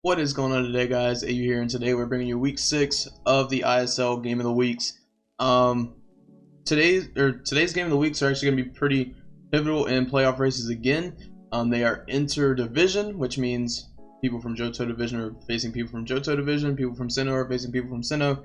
What is going on today, guys? AU here, and today we're bringing you week 6 of the ISL Game of the Weeks. Today's Game of the Weeks are actually going to be pretty pivotal in playoff races again. They are inter-division, which means people from Johto Division are facing people from Johto Division, people from Sinnoh are facing people from Sinnoh,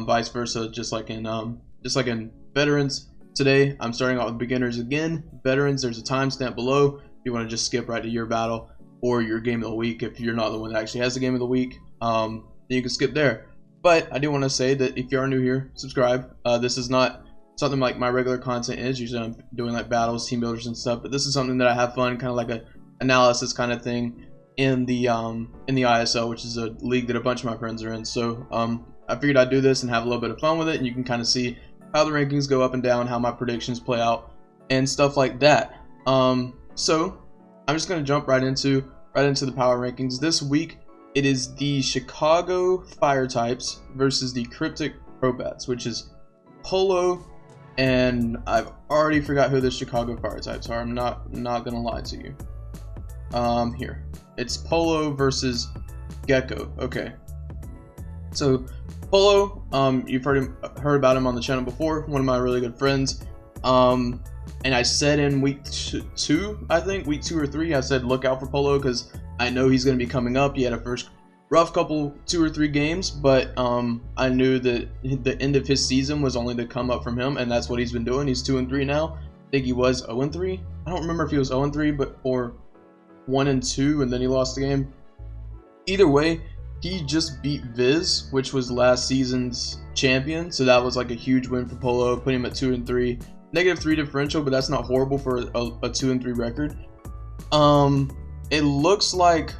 vice versa, just like in Veterans. Today, I'm starting out with beginners again. Veterans, there's a timestamp below. If you want to just skip right to your battle or your game of the week, if you're not the one that actually has the game of the week, then you can skip there. But I do want to say that if you are new here, subscribe. This is not something like my regular content is. Usually I'm doing like battles, team builders and stuff, but this is something that I have fun, kind of like a analysis kind of thing in the ISL, which is a league that a bunch of my friends are in. So I figured I'd do this and have a little bit of fun with it, and you can kind of see how the rankings go up and down, how my predictions play out, and stuff like that. So I'm just gonna jump right into the power rankings. This week it is the Chicago Fire types versus the Cryptic Probats, which is Polo, and I've already forgot who the Chicago Fire types are. I'm not gonna lie to you. Here it's Polo versus Gecko. Okay, so Polo, you've heard about him on the channel before. One of my really good friends. And I said in week 2, I think week 2 or 3, I said look out for Polo because I know he's going to be coming up. He had a first rough couple 2 or 3 games, but I knew that the end of his season was only to come up from him, and that's what he's been doing. He's 2-3 now. I think he was 0-3. I don't remember if he was 0-3, but or 1-2, and then he lost the game. Either way, he just beat Viz, which was last season's champion, so that was like a huge win for Polo, putting him at 2-3. -3 differential, but that's not horrible for a 2-3 record. It looks like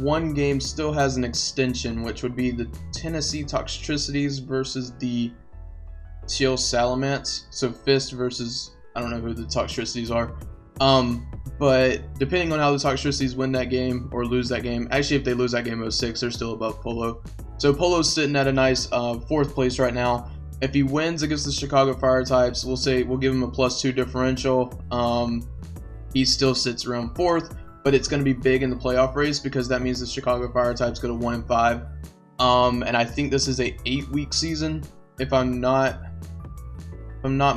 one game still has an extension, which would be the Tennessee Toxtricities versus the Teal Salamance. So Fist versus, I don't know who the Toxtricities are. But depending on how the Toxtricities win that game or lose that game, actually if they lose that game 0-6, they're still above Polo. So Polo's sitting at a nice 4th place right now. If he wins against the Chicago Fire types, we'll give him a +2 differential. He still sits around 4th, but it's going to be big in the playoff race because that means the Chicago Fire types go to 1-5. And I think this is a 8-week season, if I'm not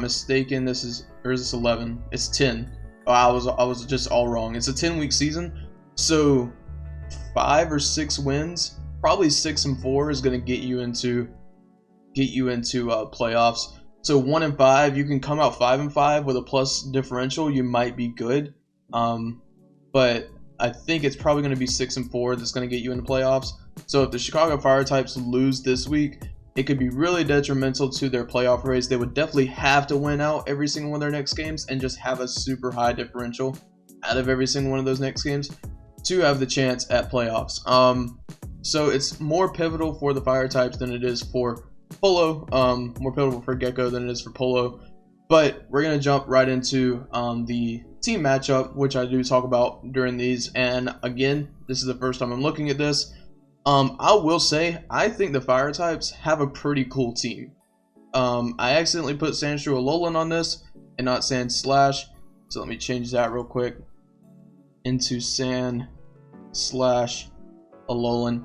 mistaken. This is, or is this 11? It's 10. Oh, I was just all wrong. It's a 10-week season, so 5 or 6 wins, probably 6 and 4 is going to get you into playoffs. So 1-5, you can come out 5-5 with a plus differential. You might be good, but I think it's probably going to be 6 and 4 that's going to get you into playoffs. So if the Chicago Fire types lose this week, it could be really detrimental to their playoff race. They would definitely have to win out every single one of their next games and just have a super high differential out of every single one of those next games to have the chance at playoffs. So it's more pivotal for the Fire types than it is for Polo, more pivotal for Gecko than it is for Polo. But we're going to jump right into the team matchup, which I do talk about during these. And again, this is the first time I'm looking at this. I will say, I think the Fire types have a pretty cool team. I accidentally put Sandshrew Alolan on this and not Sand Slash. So let me change that real quick into Sand Slash Alolan.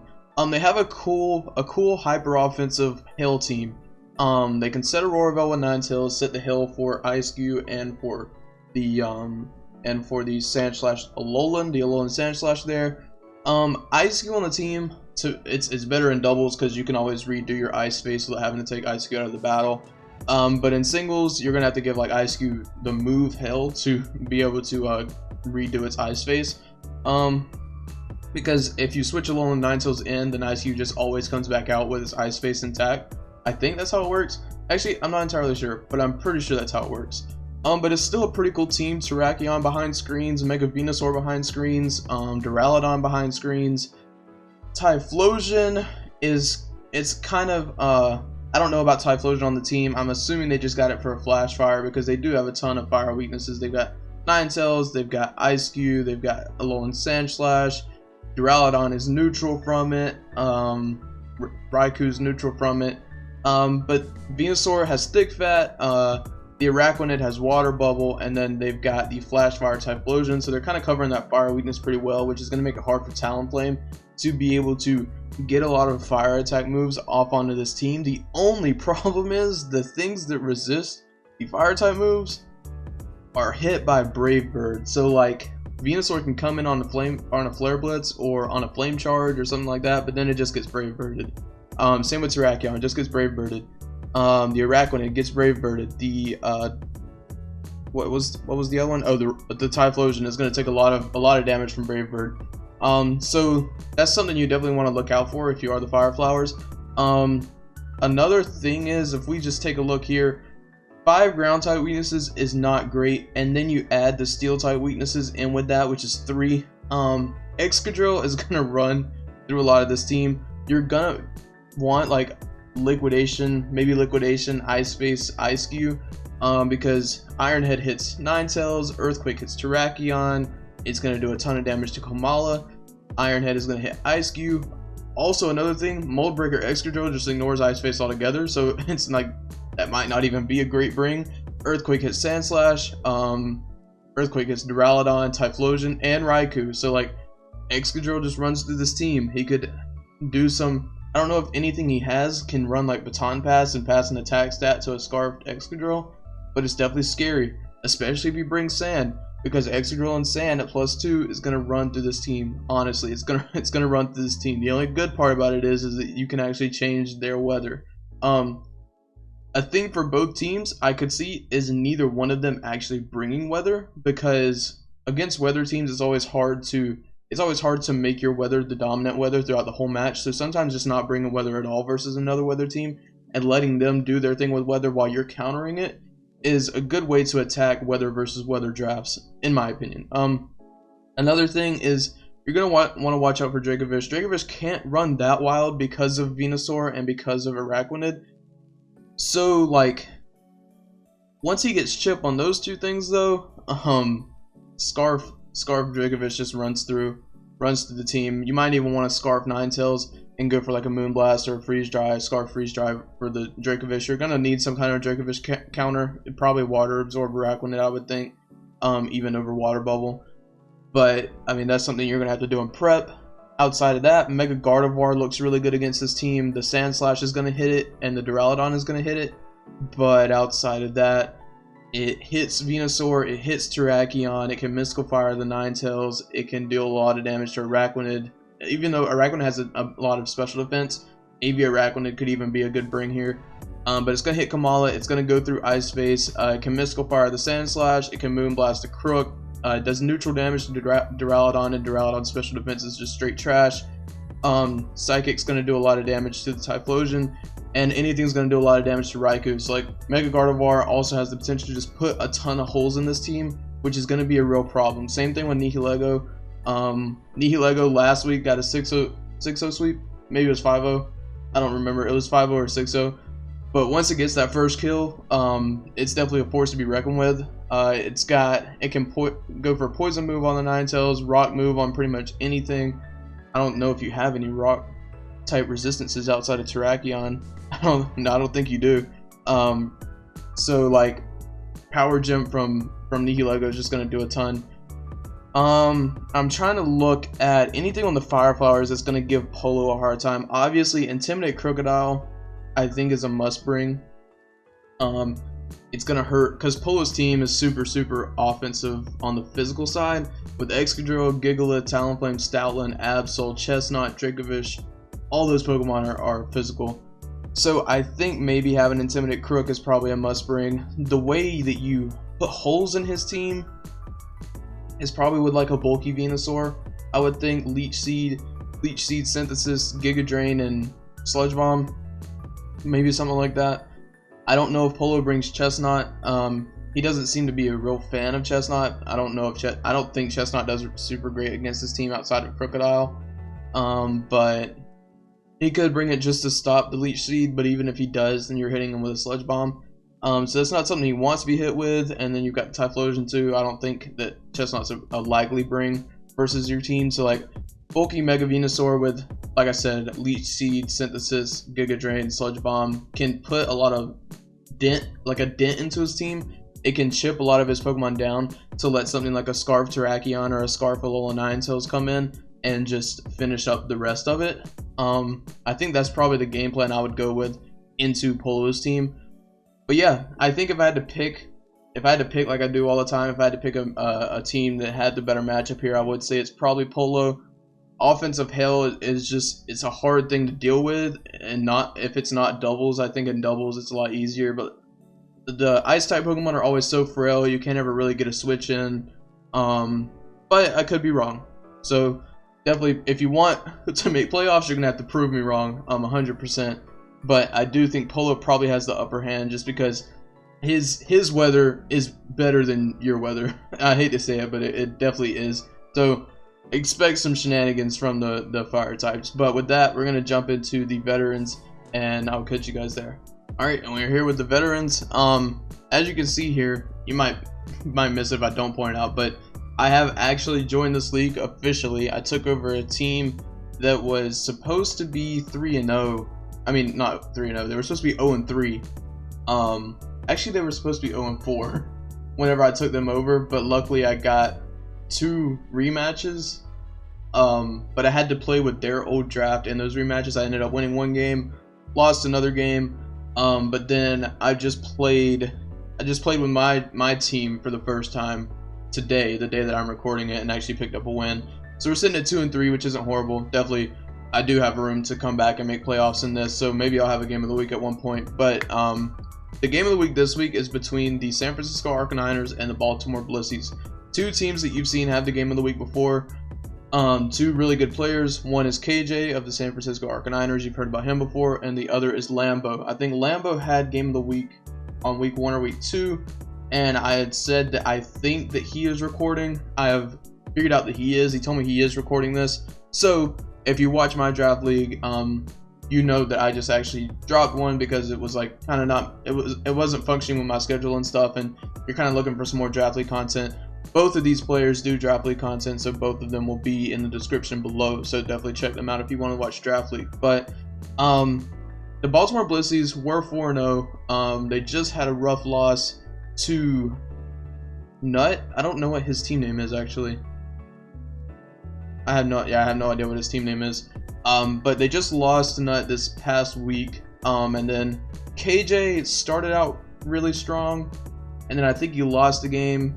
They have a cool hyper offensive hill team. They can set Aurora Veil with 9 tails, set the hill for Ice-Q and for the Sand Slash Alolan, the Alolan Sand Slash there. Ice-Q on the team, it's better in doubles because you can always redo your Ice Face without having to take Ice-Q out of the battle. But in singles, you're gonna have to give like Ice-Q the move Hill to be able to redo its Ice Face. Because if you switch Alolan 9 tails in, then Ice-Q just always comes back out with its Ice Face intact. I think that's how it works. Actually, I'm not entirely sure, but I'm pretty sure that's how it works. But it's still a pretty cool team. Terrakion behind screens, Mega Venusaur behind screens, Duraludon behind screens. Typhlosion it's kind of I don't know about Typhlosion on the team. I'm assuming they just got it for a Flash Fire because they do have a ton of fire weaknesses. They've got 9 tails, they've got Ice-Q, they've got Alolan Sand Slash. Duraludon is neutral from it. Raikou's neutral from it. But Venusaur has Thick Fat. The Araquanid has Water Bubble, and then they've got the Flash Fire Typhlosion, so they're kind of covering that fire weakness pretty well, which is going to make it hard for Talonflame to be able to get a lot of fire attack moves off onto this team. The only problem is the things that resist the fire type moves are hit by Brave Bird. So like Venusaur can come in on a Flare Blitz or on a Flame Charge or something like that, but then it just gets Brave Birded. Same with Terrakion, it just gets Brave Birded. The Araquanid gets Brave Birded. The what was the other one? Oh, the Typhlosion is going to take a lot of damage from Brave Bird. So that's something you definitely want to look out for if you are the Fire Flowers. Another thing is, if we just take a look here, 5 ground type weaknesses is not great, and then you add the steel type weaknesses in with that, which is 3. Excadrill is gonna run through a lot of this team. You're gonna want like Liquidation, maybe Liquidation, Ice Face, Ice Cube, because Iron Head hits Ninetales, Earthquake hits Terrakion, it's gonna do a ton of damage to Komala. Iron Head is gonna hit Ice Cube. Also, another thing, Mold Breaker Excadrill just ignores Ice Face altogether, so it's like that might not even be a great bring. Earthquake hits Sandslash, Earthquake hits Duraludon, Typhlosion, and Raikou. So like Excadrill just runs through this team. He could do some, I don't know if anything he has can run like Baton Pass and pass an attack stat to a Scarfed Excadrill, but it's definitely scary, especially if you bring Sand, because Excadrill and Sand at +2 is gonna run through this team. Honestly, it's gonna run through this team. The only good part about it is that you can actually change their weather. A thing for both teams I could see is neither one of them actually bringing weather, because against weather teams it's always hard to make your weather the dominant weather throughout the whole match. So sometimes just not bringing weather at all versus another weather team and letting them do their thing with weather while you're countering it is a good way to attack weather versus weather drafts, in my opinion. Another thing is you're gonna want to watch out for Dracovish. Dracovish can't run that wild because of Venusaur and because of Araquanid. So like once he gets chip on those two things though, Scarf Dracovish just runs through the team. You might even want to Scarf Ninetales and go for like a Moonblast or a Freeze Dry, Scarf Freeze Dry for the Dracovish. You're gonna need some kind of Dracovish counter, probably Water Absorb Araquanid, I would think, even over Water Bubble. But I mean that's something you're gonna have to do in prep. Outside of that, Mega Gardevoir looks really good against this team. The Sandslash is going to hit it, and the Duraludon is going to hit it. But outside of that, it hits Venusaur, it hits Terrakion, it can Mystical Fire the Ninetales, it can deal a lot of damage to Araquanid. Even though Araquanid has a lot of special defense, AV Araquanid could even be a good bring here. But it's going to hit Komala, it's going to go through Ice Face, it can Mystical Fire the Sandslash, it can Moonblast the Crook. It does neutral damage to Duraludon, and Duraludon's special defense is just straight trash. Psychic's going to do a lot of damage to the Typhlosion, and anything's going to do a lot of damage to Raikou. So like Mega Gardevoir also has the potential to just put a ton of holes in this team, which is going to be a real problem. Same thing with Nihilego. Nihilego last week got a 6-0 sweep. Maybe it was 5-0. I don't remember. It was 5-0 or 6-0. But once it gets that first kill, it's definitely a force to be reckoned with. It can go for a poison move on the Ninetales, rock move on pretty much anything. I don't know if you have any rock type resistances outside of Terrakion. I don't think you do. So like Power Gem from Nihilego is just gonna do a ton. I'm trying to look at anything on the Fire Flowers that's gonna give Polo a hard time. Obviously, Intimidate Crocodile I think is a must bring. It's gonna hurt because Polo's team is super offensive on the physical side with Excadrill, Gigalith, Talonflame, Stoutland, Absol, Chestnut, Dracovish. All those Pokemon are physical. So I think maybe having Intimidate Crook is probably a must bring. The way that you put holes in his team is probably with like a bulky Venusaur. I would think Leech Seed Synthesis, Giga Drain, and Sludge Bomb. Maybe something like that. I don't know if Polo brings Chestnut. He doesn't seem to be a real fan of Chestnut. I don't think Chestnut does super great against his team outside of Crocodile. But he could bring it just to stop the Leech Seed. But even if he does, then you're hitting him with a Sludge Bomb. So that's not something he wants to be hit with. And then you've got Typhlosion too. I don't think that Chestnut's a likely bring versus your team. So like bulky Mega Venusaur with, like I said, Leech Seed, Synthesis, Giga Drain, Sludge Bomb can put a lot of a dent into his team, it can chip a lot of his Pokemon down to let something like a Scarf Terrakion or a Scarf Alola Ninetales come in and just finish up the rest of it. I think that's probably the game plan I would go with into Polo's team. But yeah, I think if I had to pick like I do all the time, if I had to pick a team that had the better matchup here, I would say it's probably Polo. Offensive Hail is just, it's a hard thing to deal with, and not if it's not doubles. I think in doubles it's a lot easier, but the ice type Pokemon are always so frail, you can't ever really get a switch in. But I could be wrong. So definitely, if you want to make playoffs, you're gonna have to prove me wrong 100%. But I do think Polo probably has the upper hand, just because his weather is better than your weather. I hate to say it, but it definitely is. So expect some shenanigans from the fire types. But with that, we're gonna jump into the veterans, and I'll catch you guys there. Alright, and we're here with the veterans. As you can see here, you might miss it if I don't point it out, but I have actually joined this league officially. I took over a team that was supposed to be 3-0. I mean, not 3-0. They were supposed to be 0-3. Actually, they were supposed to be 0-4 whenever I took them over, but luckily I got 2 rematches. But I had to play with their old draft in those rematches. I ended up winning 1 game, lost another game. But then I just played with my team for the first time today, the day that I'm recording it, and actually picked up a win. So we're sitting at 2-3, which isn't horrible. Definitely, I do have room to come back and make playoffs in this, so maybe I'll have a game of the week at one point. But the game of the week this week is between the San Francisco Arcaniners and the Baltimore Blissies. 2 teams that you've seen have the game of the week before. 2 really good players. One is KJ of the San Francisco Arcaniners. You've heard about him before. And the other is Lambo. I think Lambo had game of the week on week 1 or week 2. And I had said that I think that he is recording. I have figured out that he is. He told me he is recording this. So if you watch my draft league, you know that I just actually dropped one because it was like kind of not, it wasn't functioning with my schedule and stuff. And you're kind of looking for some more draft league content. Both of these players do draft league content, so both of them will be in the description below, so definitely check them out if you want to watch draft league. But the Baltimore Blissies were 4-0. They just had a rough loss to Nut. I don't know what his team name is actually. I have no idea what his team name is. But they just lost to Nut this past week. And then KJ started out really strong, and then I think he lost the game.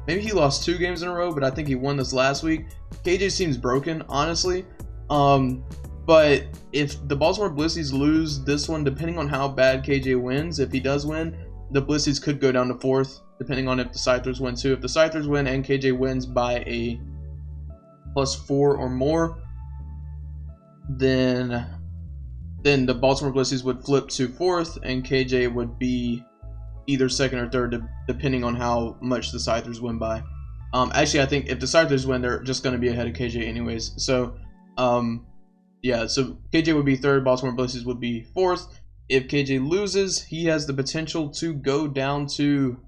Maybe he lost 2 games in a row, but I think he won this last week. KJ seems broken, honestly. But if the Baltimore Blissies lose this one, depending on how bad KJ wins, if he does win, the Blissies could go down to 4th, depending on if the Scythers win too. If the Scythers win and KJ wins by a +4 or more, then the Baltimore Blissies would flip to 4th, and KJ would be either 2nd or 3rd, depending on how much the Scythers win by. Actually, I think if the Scythers win, they're just going to be ahead of KJ anyways. So, yeah, so KJ would be 3rd, Baltimore Blissies would be 4th. If KJ loses, he has the potential to go down to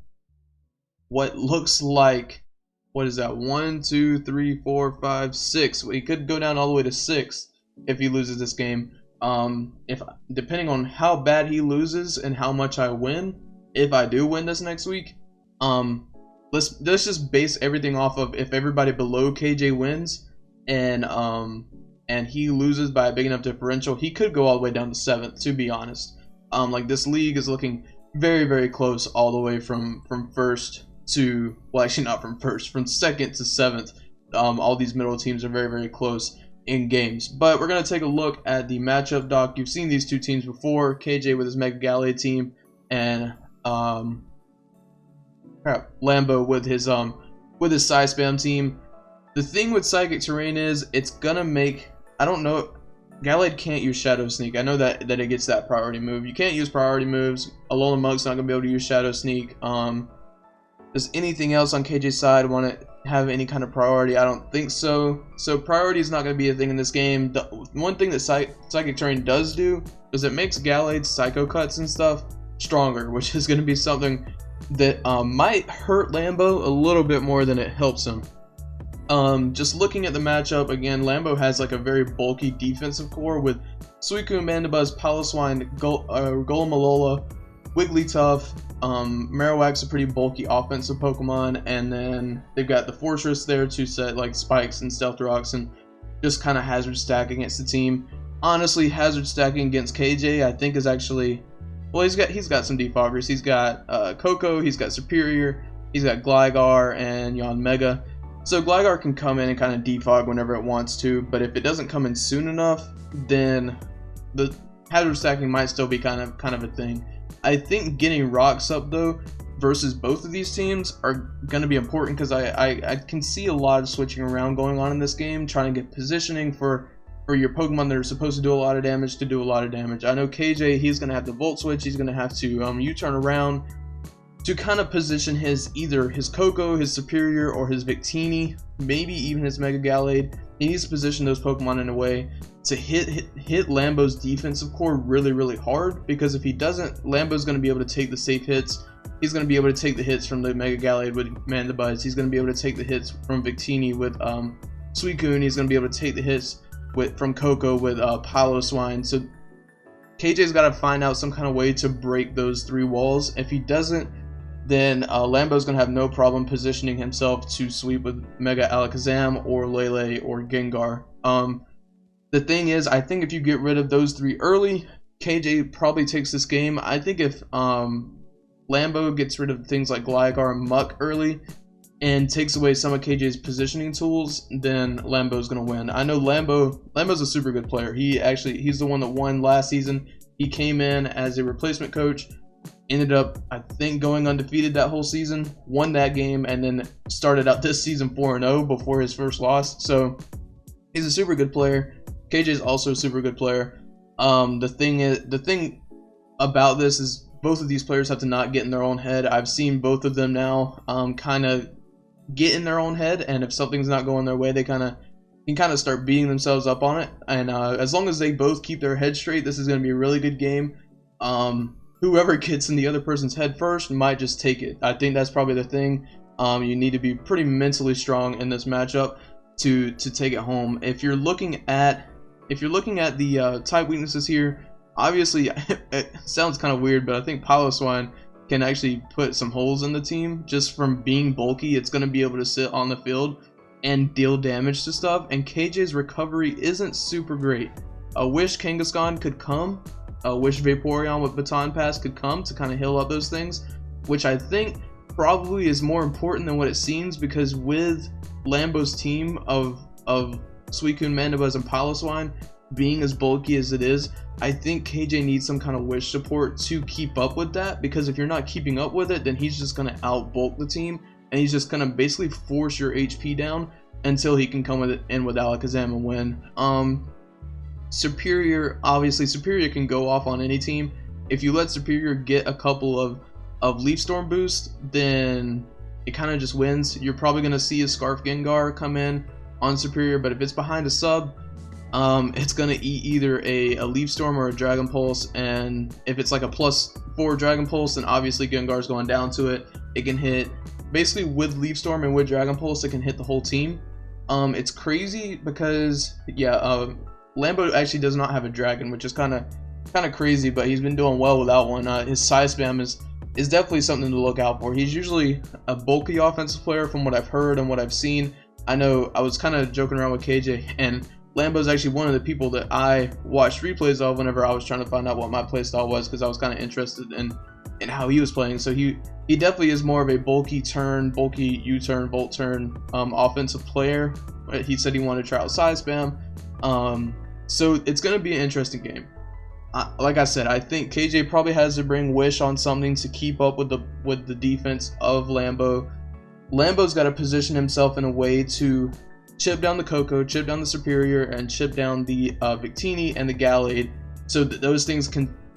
what looks like, what is that, 1, 2, 3, 4, 5, 6. He could go down all the way to 6th if he loses this game. Depending on how bad he loses and how much I win, if I do win this next week, let's just base everything off of if everybody below KJ wins and he loses by a big enough differential, he could go all the way down to 7th, to be honest. Like, this league is looking very, very close all the way from 1st to, well, actually not from 1st, from 2nd to 7th. All these middle teams are very, very close in games. But we're going to take a look at the matchup doc. You've seen these 2 teams before, KJ with his Mega Gallade team, and Lambo with his Psy Spam team. The thing with Psychic Terrain is it's gonna make, I don't know, Gallade can't use Shadow Sneak. I know that it gets that priority move. You can't use priority moves. Alola Mug's not gonna be able to use Shadow Sneak. Does anything else on KJ's side want to have any kind of priority? I don't think so. So priority is not gonna be a thing in this game. The one thing that Psychic Terrain does do is it makes Gallade's Psycho Cuts and stuff stronger, which is going to be something that might hurt Lambo a little bit more than it helps him. Just looking at the matchup again, Lambo has like a very bulky defensive core with Suicune, Mandibuzz, Piloswine, Golem Alola, Wigglytuff, Marowak's a pretty bulky offensive Pokemon, and then they've got the Fortress there to set like spikes and stealth rocks and just kind of hazard stack against the team. Honestly, hazard stacking against KJ I think is actually, well, he's got some defoggers. He's got Coco, he's got Superior, he's got Gligar and Yanmega. So Gligar can come in and kind of defog whenever it wants to, but if it doesn't come in soon enough, then the hazard stacking might still be kind of a thing. I think getting rocks up though versus both of these teams are going to be important, because I can see a lot of switching around going on in this game, trying to get positioning for your Pokemon that are supposed to do a lot of damage to do a lot of damage. I know KJ, he's going to have the Volt Switch, he's going to have to U-turn around to kind of position either his Coco, his Superior, or his Victini, maybe even his Mega Gallade. He needs to position those Pokemon in a way to hit Lambo's defensive core really hard, because if he doesn't, Lambo's going to be able to take the safe hits. He's going to be able to take the hits from the Mega Gallade with Mandibuzz. He's going to be able to take the hits from Victini with Suicune. He's going to be able to take the hits from Coco with Piloswine. So KJ's got to find out some kind of way to break those three walls. If he doesn't, then Lambo's going to have no problem positioning himself to sweep with Mega Alakazam or Lele or Gengar. The thing is, I think if you get rid of those three early, KJ probably takes this game. I think if Lambo gets rid of things like Gligar and Muck early and takes away some of KJ's positioning tools, then Lambo's going to win. I know Lambo's a super good player. He's the one that won last season. He came in as a replacement coach, ended up, I think, going undefeated that whole season, won that game, and then started out this season 4-0 before his first loss. So he's a super good player. KJ's also a super good player. The thing about this is both of these players have to not get in their own head. I've seen both of them now kind of get in their own head, and if something's not going their way, they can kind of start beating themselves up on it. And as long as they both keep their head straight, this is going to be a really good game. Whoever gets in the other person's head first might just take it. I think that's probably the thing. You need to be pretty mentally strong in this matchup to take it home. If you're looking at the type weaknesses here, obviously it sounds kind of weird, but I think Piloswine can actually put some holes in the team just from being bulky. It's going to be able to sit on the field and deal damage to stuff, and KJ's recovery isn't super great. I wish Kangaskhan could come. I wish Vaporeon with Baton Pass could come to kind of heal up those things, which I think probably is more important than what it seems, because with Lambo's team of Suicune, Mandibuzz, and Piloswine being as bulky as it is, I think KJ needs some kind of wish support to keep up with that, because if you're not keeping up with it, then he's just going to outbulk the team, and he's just going to basically force your HP down until he can come in with Alakazam and win. Superior, obviously Superior can go off on any team. If you let Superior get a couple of Leaf Storm boost, then it kind of just wins. You're probably going to see a Scarf Gengar come in on Superior, but if it's behind a sub, it's going to eat either a Leaf Storm or a Dragon Pulse, and if it's like a +4 Dragon Pulse, then obviously Gengar's going down to it. It can hit, basically with Leaf Storm and with Dragon Pulse, it can hit the whole team. It's crazy because, yeah, Lambo actually does not have a dragon, which is kind of crazy, but he's been doing well without one. His size spam is definitely something to look out for. He's usually a bulky offensive player from what I've heard and what I've seen. I know I was kind of joking around with KJ, and Lambo's actually one of the people that I watched replays of whenever I was trying to find out what my playstyle was, because I was kind of interested in how he was playing. So he definitely is more of a bulky U-turn, Volt turn offensive player. He said he wanted to try out size spam. So it's going to be an interesting game. Like I said, I think KJ probably has to bring Wish on something to keep up with the defense of Lambo. Lambo's got to position himself in a way to chip down the Coco, chip down the Superior, and chip down the Victini and the Gallade, so that those things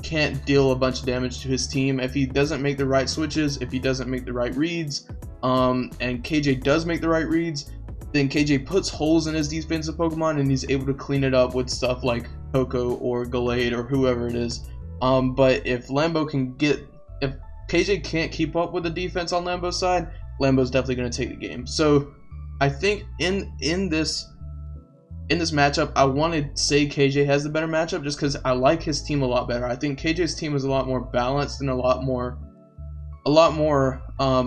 can't deal a bunch of damage to his team. If he doesn't make the right switches, if he doesn't make the right reads, and KJ does make the right reads, then KJ puts holes in his defensive Pokemon and he's able to clean it up with stuff like Coco or Gallade or whoever it is. But if KJ can't keep up with the defense on Lambo's side, Lambo's definitely going to take the game. So I think in this in this matchup, I want to say KJ has the better matchup just because I like his team a lot better. I think KJ's team is a lot more balanced and a lot more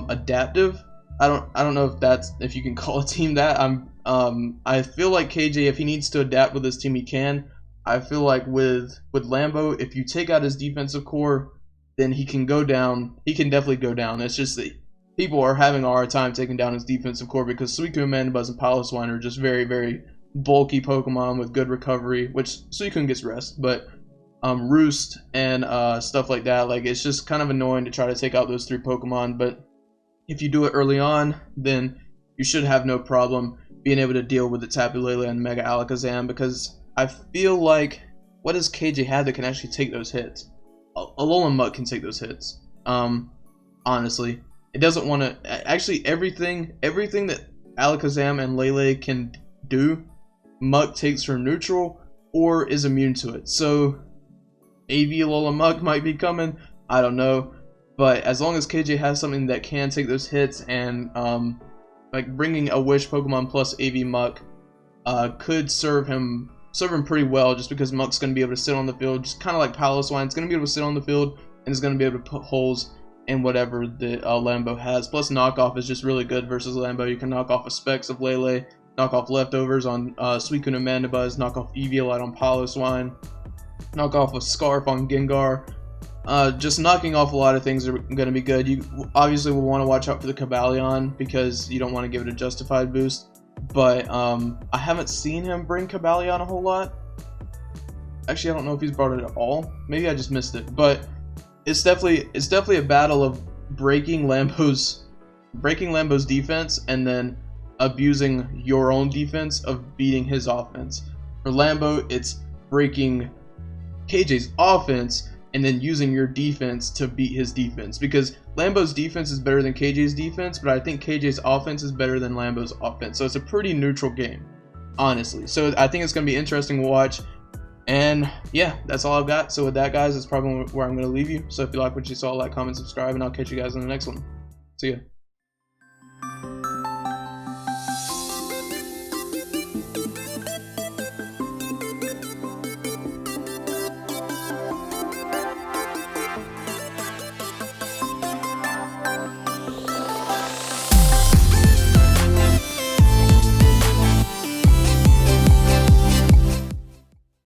adaptive. I don't know if you can call a team that. I feel like KJ, if he needs to adapt with his team, he can. I feel like with Lambo, if you take out his defensive core, then he can go down. He can definitely go down. It's just that people are having a hard time taking down his defensive core because Suicune, Mandibuzz, and Piloswine are just very, very bulky Pokemon with good recovery, which Suicune gets rest, but Roost and stuff like that, like, it's just kind of annoying to try to take out those 3 Pokemon. But if you do it early on, then you should have no problem being able to deal with the Tapu Lele and Mega Alakazam, because I feel like, what does KJ have that can actually take those hits? Alolan Mutt can take those hits. Honestly, it doesn't want to. Actually, everything that Alakazam and Lele can do, Mutt takes from neutral or is immune to it. So AV Alolan Mutt might be coming. I don't know, but as long as KJ has something that can take those hits, and like bringing a Wish Pokemon plus AV Muck could serve him pretty well, just because Muck's going to be able to sit on the field, just kind of like Piloswine. It's going to be able to sit on the field and is going to be able to put holes in whatever the Lambo has. Plus, knockoff is just really good versus Lambo. You can knock off a Specs of Lele, knock off leftovers on Suicune and Mandibuzz, knock off Eviolite on Piloswine, knock off a Scarf on Gengar. Just knocking off a lot of things are going to be good. You obviously will want to watch out for the Cobalion because you don't want to give it a justified boost. But I haven't seen him bring Cobalion a whole lot. Actually, I don't know if he's brought it at all. Maybe I just missed it. But it's definitely a battle of breaking Lambo's defense and then abusing your own defense of beating his offense. For Lambo, it's breaking KJ's offense and then using your defense to beat his defense, because Lambo's defense is better than KJ's defense, but I think KJ's offense is better than Lambo's offense. So it's a pretty neutral game, honestly. So I think it's going to be interesting to watch. And yeah, that's all I've got. So with that, guys, that's probably where I'm going to leave you. So if you like what you saw, like, comment, subscribe, and I'll catch you guys in the next one. See ya.